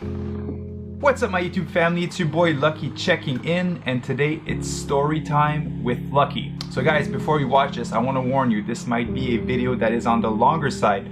What's up my YouTube family, it's your boy Lucky checking in, and today it's story time with Lucky. So guys, before we watch this, I want to warn you, this might be a video that is on the longer side,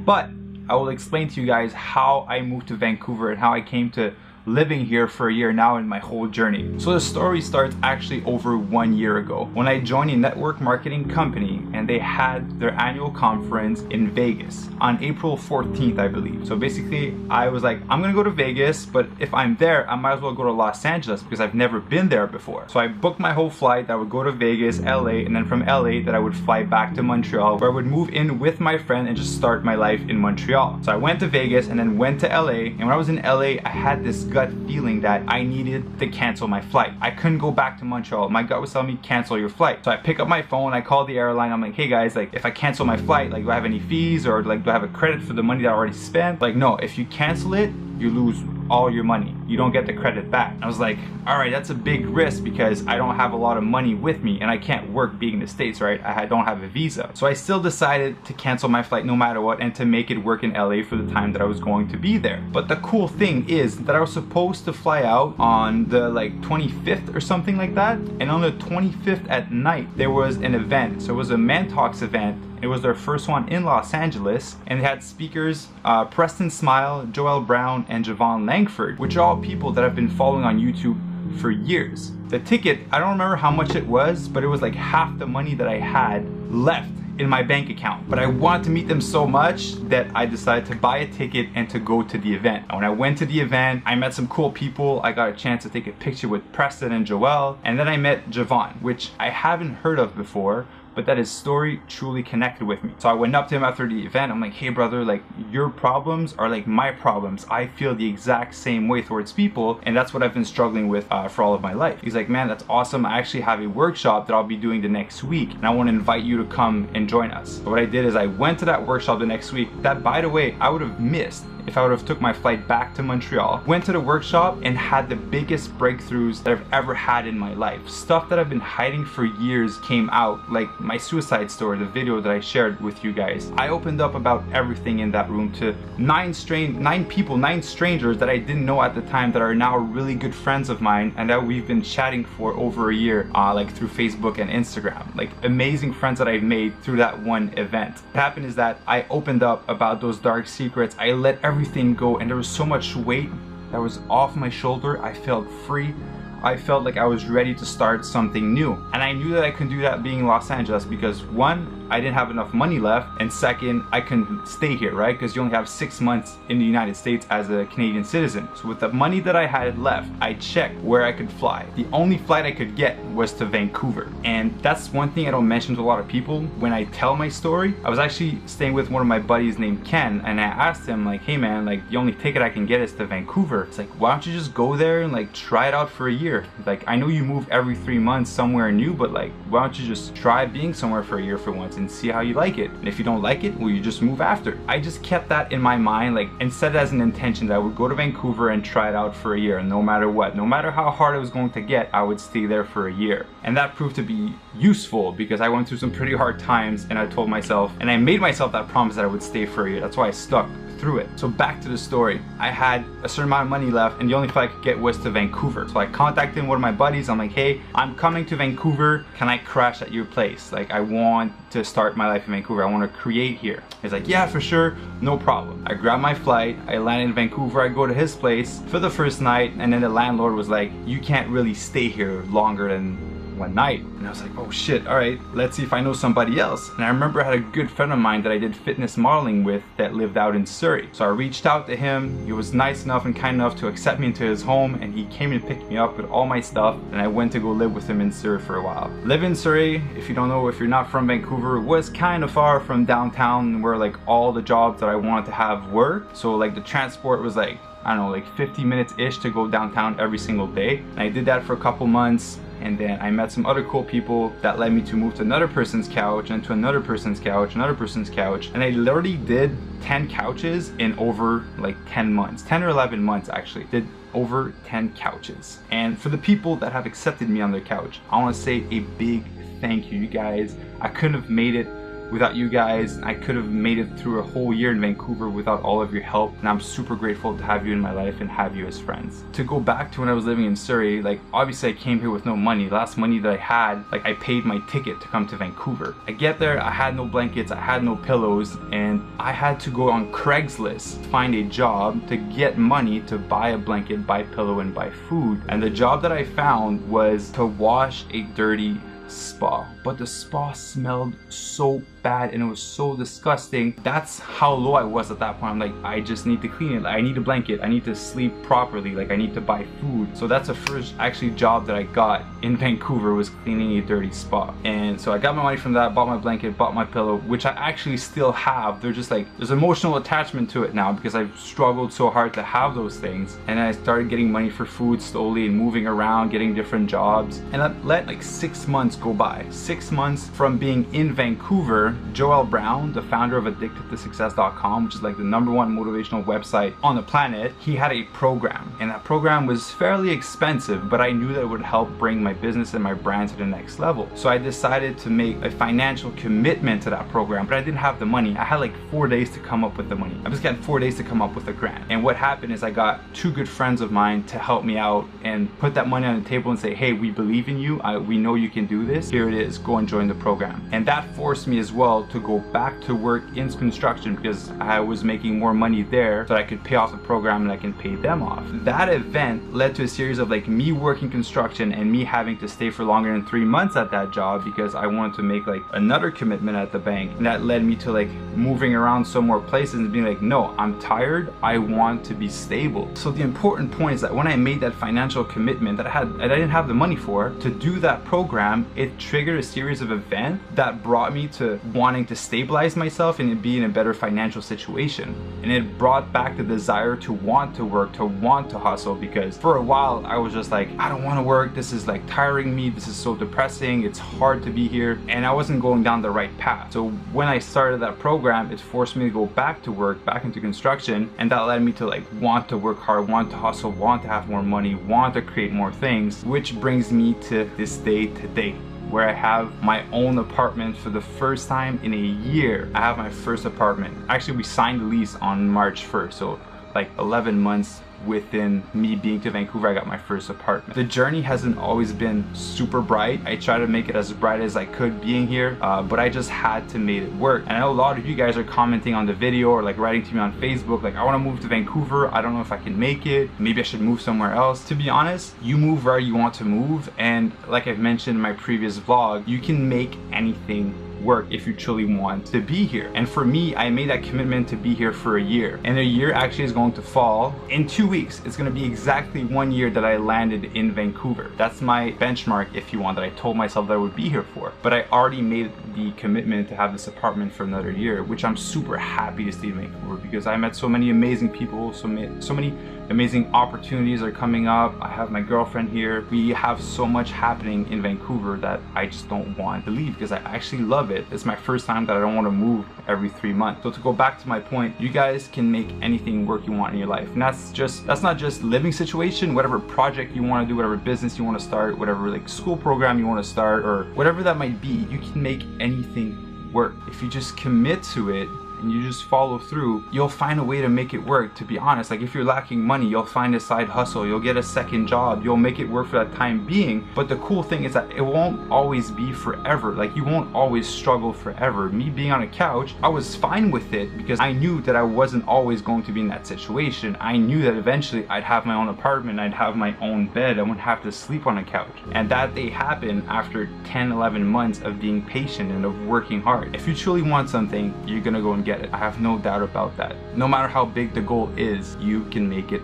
but I will explain to you guys how I moved to Vancouver and how I came to living here for a year now in my whole journey. So the story starts actually over 1 year ago when I joined a network marketing company and they had their annual conference in Vegas on April 14th, I believe. So basically I was like, I'm gonna go to Vegas, but if I'm there, I might as well go to Los Angeles because I've never been there before. So I booked my whole flight that would go to Vegas, LA, and then from LA that I would fly back to Montreal, where I would move in with my friend and just start my life in Montreal. So I went to Vegas and then went to LA, and when I was in LA, I had this gut feeling that I needed to cancel my flight. I couldn't go back to Montreal. My gut was telling me cancel your flight. So I pick up my phone, I call the airline, I'm like, hey guys, like if I cancel my flight, like do I have any fees or like do I have a credit for the money that I already spent? Like no, if you cancel it, you lose all your money. You don't get the credit back. I was like, all right, that's a big risk because I don't have a lot of money with me and I can't work being in the States, right? I don't have a visa. So I still decided to cancel my flight no matter what and to make it work in LA for the time that I was going to be there. But the cool thing is that I was supposed to fly out on the like 25th or something like that. And on the 25th at night, there was an event. So it was a Man Talks event. It was their first one in Los Angeles, and they had speakers Preston Smile, Joel Brown, and Javon Langford, which are all people that I've been following on YouTube for years. The ticket, I don't remember how much it was, but it was like half the money that I had left in my bank account. But I wanted to meet them so much that I decided to buy a ticket and to go to the event. And when I went to the event, I met some cool people. I got a chance to take a picture with Preston and Joel, and then I met Javon, which I haven't heard of before, but that his story truly connected with me. So I went up to him after the event. I'm like, hey brother, like your problems are like my problems. I feel the exact same way towards people, and that's what I've been struggling with for all of my life. He's like, man, that's awesome. I actually have a workshop that I'll be doing the next week, and I want to invite you to come and join us. So what I did is I went to that workshop the next week that, by the way, I would have missed if I would have took my flight back to Montreal. Went to the workshop and had the biggest breakthroughs that I've ever had in my life. Stuff that I've been hiding for years came out, like my suicide story, the video that I shared with you guys. I opened up about everything in that room to nine strangers that I didn't know at the time that are now really good friends of mine and that we've been chatting for over a year, like through Facebook and Instagram. Like amazing friends that I've made through that one event. What happened is that I opened up about those dark secrets. I let everything go, and there was so much weight that was off my shoulder. I felt free. I felt like I was ready to start something new. And I knew that I could do that being in Los Angeles because one, I didn't have enough money left, and second, I couldn't stay here, right? Because you only have 6 months in the United States as a Canadian citizen. So with the money that I had left, I checked where I could fly. The only flight I could get was to Vancouver. And that's one thing I don't mention to a lot of people when I tell my story. I was actually staying with one of my buddies named Ken, and I asked him like, hey man, like the only ticket I can get is to Vancouver. It's like, why don't you just go there and like try it out for a year? Like, I know you move every 3 months somewhere new, but like, why don't you just try being somewhere for a year for once and see how you like it? And if you don't like it, well, you just move after. I just kept that in my mind, like, and set it as an intention that I would go to Vancouver and try it out for a year, no matter what. No matter how hard it was going to get, I would stay there for a year. And that proved to be useful because I went through some pretty hard times, and I told myself, and I made myself that promise that I would stay for a year. That's why I stuck through it. So back to the story. I had a certain amount of money left, and the only flight I could get was to Vancouver. So I contacted one of my buddies. I'm like, hey, I'm coming to Vancouver. Can I crash at your place? Like, I want to start my life in Vancouver. I want to create here. He's like, yeah, for sure, no problem. I grabbed my flight. I landed in Vancouver. I go to his place for the first night, and then the landlord was like, you can't really stay here longer than one night. And I was like, oh shit, all right, let's see if I know somebody else. And I remember I had a good friend of mine that I did fitness modeling with that lived out in Surrey. So I reached out to him. He was nice enough and kind enough to accept me into his home, and he came and picked me up with all my stuff, and I went to go live with him in Surrey for a while. Live in Surrey, if you don't know, if you're not from Vancouver, was kind of far from downtown where like all the jobs that I wanted to have were. So like the transport was like, I don't know, like 50 minutes-ish to go downtown every single day. And I did that for a couple months. And then I met some other cool people that led me to move to another person's couch and to another person's couch, another person's couch. And I literally did 10 couches in over like 10 months, 10 or 11 months actually. Did over 10 couches. And for the people that have accepted me on their couch, I want to say a big thank you, you guys. I couldn't have made it Without you guys, I could have made it through a whole year in Vancouver without all of your help, and I'm super grateful to have you in my life and have you as friends. To go back to when I was living in Surrey, like obviously I came here with no money. The last money that I had, like I paid my ticket to come to Vancouver. I get there, I had no blankets, I had no pillows, and I had to go on Craigslist, find a job to get money to buy a blanket, buy a pillow, and buy food. And the job that I found was to wash a dirty spa, but the spa smelled so bad and it was so disgusting. That's how low I was at that point. I'm like, I just need to clean it. I need a blanket. I need to sleep properly. Like I need to buy food. So that's the first actually job that I got in Vancouver, was cleaning a dirty spa. And so I got my money from that, bought my blanket, bought my pillow, which I actually still have. They're just like, there's emotional attachment to it now because I've struggled so hard to have those things. And I started getting money for food slowly and moving around, getting different jobs. And I let like 6 months go by. 6 months from being in Vancouver. Joel Brown, the founder of AddictedToSuccess.com, which is like the #1 motivational website on the planet, he had a program, and that program was fairly expensive, but I knew that it would help bring my business and my brand to the next level. So I decided to make a financial commitment to that program, but I didn't have the money. I had like 4 days to come up with the money. I just got 4 days to come up with a grant. And what happened is I got 2 good friends of mine to help me out and put that money on the table and say, hey, we believe in you. We know you can do this. Here it is. Go and join the program. And that forced me as well to go back to work in construction because I was making more money there so that I could pay off the program and I can pay them off. That event led to a series of like me working construction and me having to stay for longer than 3 months at that job because I wanted to make like another commitment at the bank. And that led me to like moving around some more places and being like, no, I'm tired. I want to be stable. So the important point is that when I made that financial commitment that I didn't have the money for to do that program, it triggered a series of events that brought me to wanting to stabilize myself and be in a better financial situation. And it brought back the desire to want to work, to want to hustle, because for a while I was just like, I don't want to work. This is like tiring me. This is so depressing. It's hard to be here. And I wasn't going down the right path. So when I started that program, it forced me to go back to work, back into construction. And that led me to like want to work hard, want to hustle, want to have more money, want to create more things, which brings me to this day today, where I have my own apartment for the first time in a year. I have my first apartment. Actually, we signed the lease on March 1st, so like 11 months within me being to Vancouver, I got my first apartment. The journey hasn't always been super bright. I try to make it as bright as I could being here, but I just had to make it work. And I know a lot of you guys are commenting on the video or like writing to me on Facebook, like, I want to move to Vancouver. I don't know if I can make it. Maybe I should move somewhere else. To be honest, you move where you want to move. And like I've mentioned in my previous vlog, you can make anything work if you truly want to be here. And for me, I made that commitment to be here for a year, and a year actually is going to fall in 2 weeks. It's going to be exactly 1 year that I landed in Vancouver. That's my benchmark, if you want, that I told myself that I would be here for. But I already made the commitment to have this apartment for another year, which I'm super happy to stay in Vancouver because I met so many amazing people, so many amazing opportunities are coming up. I have my girlfriend here. We have so much happening in Vancouver that I just don't want to leave because I actually love it. It's my first time that I don't want to move every 3 months. So to go back to my point, you guys can make anything work you want in your life. And that's not just living situation, whatever project you want to do, whatever business you want to start, whatever like school program you want to start, or whatever that might be, you can make anything work. If you just commit to it and you just follow through, you'll find a way to make it work. To be honest, like if you're lacking money, you'll find a side hustle, you'll get a second job, you'll make it work for that time being. But the cool thing is that it won't always be forever. Like you won't always struggle forever. Me being on a couch, I was fine with it because I knew that I wasn't always going to be in that situation. I knew that eventually I'd have my own apartment, I'd have my own bed, I wouldn't have to sleep on a couch. And that day happened after 10, 11 months of being patient and of working hard. If you truly want something, you're gonna go and get it. I have no doubt about that. No matter how big the goal is, you can make it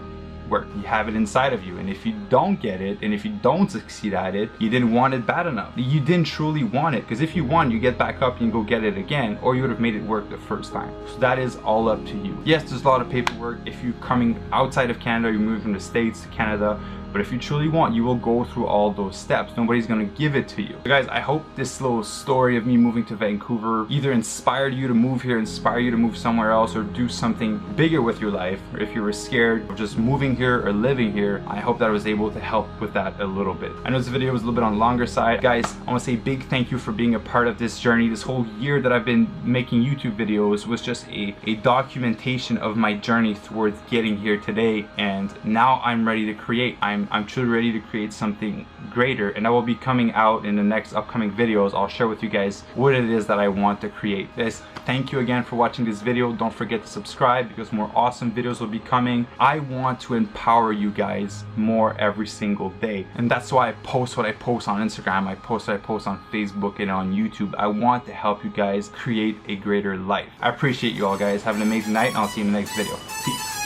work. You have it inside of you, and if you don't get it, and if you don't succeed at it, you didn't want it bad enough. You didn't truly want it, because if you want, you get back up and you go get it again, or you would have made it work the first time. So that is all up to you. Yes, there's a lot of paperwork. If you're coming outside of Canada, you're moving from the States to Canada, But if you truly want, you will go through all those steps. Nobody's gonna give it to you. So guys, I hope this little story of me moving to Vancouver either inspired you to move here, inspire you to move somewhere else, or do something bigger with your life. Or if you were scared of just moving here or living here, I hope that I was able to help with that a little bit. I know this video was a little bit on the longer side. Guys, I want to say a big thank you for being a part of this journey. This whole year that I've been making YouTube videos was just a documentation of my journey towards getting here today, and now I'm ready to create. I'm truly ready to create something greater, and I will be coming out in the next upcoming videos. I'll share with you guys what it is that I want to create. Guys, thank you again for watching this video. Don't forget to subscribe because more awesome videos will be coming. I want to empower you guys more every single day, and that's why I post what I post on Instagram. I post what I post on Facebook and on YouTube. I want to help you guys create a greater life. I appreciate you all, guys. Have an amazing night, and I'll see you in the next video. Peace.